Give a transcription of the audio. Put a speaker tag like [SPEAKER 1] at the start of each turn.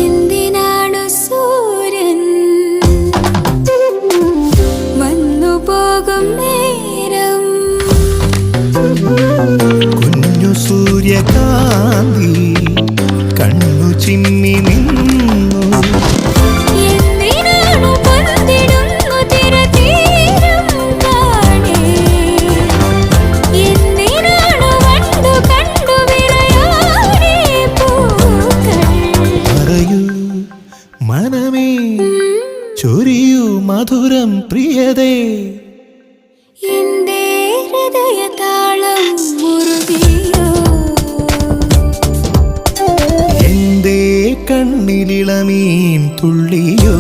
[SPEAKER 1] എന്തിനാണു സൂര്യൻ വന്നു പോകും നേരം
[SPEAKER 2] കുഞ്ഞു സൂര്യകാന്തി കണ്ണു ചിമ്മി നിന്നു.
[SPEAKER 1] എന്തിനാണു പന്തിടുന്നു തിരതീരം കാണേ എന്തിനാണു വണ്ടു കണ്ടു വിളയാടേ പൂക്കൾ
[SPEAKER 2] പറയൂ മനമേ ചൊരിയൂ മധുരം പ്രിയതേ.
[SPEAKER 1] എന്റെ ഹൃദയതാളം മുറുകിയോ
[SPEAKER 2] എന്തേ കണ്ണിലിളമീൻ തുള്ളിയോ.